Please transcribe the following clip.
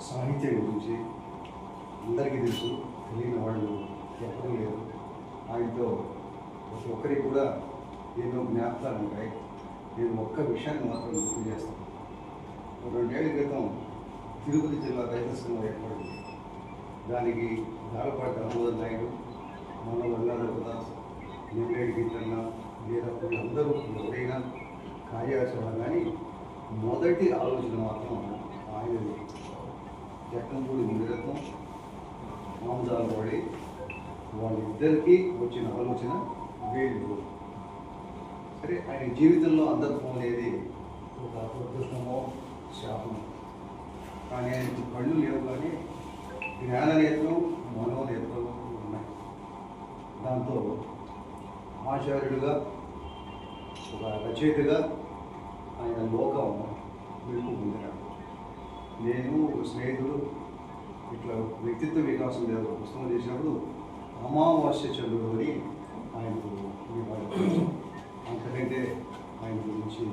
సాహిత్యం గురించి అందరికీ తెలుసు, తెలియని వాళ్ళు ఎవరూ లేరు. ఆయనతో ప్రతి ఒక్కరికి కూడా ఎన్నో జ్ఞాపకాలు ఉంటాయి. నేను ఒక్క విషయాన్ని మాత్రం గుర్తు చేస్తాను. 2 ఏళ్ల క్రితం తిరుపతి జిల్లా రైతు సంఘం ఏర్పడింది. దానికి దాలపాటి దామోదర్ నాయుడు, మన వల్లారావు దాస్, నిమ్మేడి గీతన్న లేదా అందరూ ఎవరైనా కార్యాచరణ కానీ మొదటి ఆలోచన మాత్రం ఆయనది. జక్కంపూడి మునిరత్నం, మామజాలవాడి వాళ్ళిద్దరికీ వచ్చిన ఆలోచన వీళ్ళు. సరే, ఆయన జీవితంలో అందత్వం అనేది ఒక అదృష్టమో శాపమో, కానీ ఆయనకు కళ్ళు లేవు, కానీ జ్ఞాననేత్రం మనోనేత్రం ఉన్నాయి. దాంతో ఆచార్యుడిగా ఒక రచయితగా ఆయన లోకం వెలుపు పొందినాడు. నేను ఒక స్నేహితుడు ఇట్లా వ్యక్తిత్వ వికాసం మీద ఒక పుస్తకం చేసినప్పుడు అమావాస్య చంద్రుడు అని ఆయనకు అంతకంటే ఆయన గురించి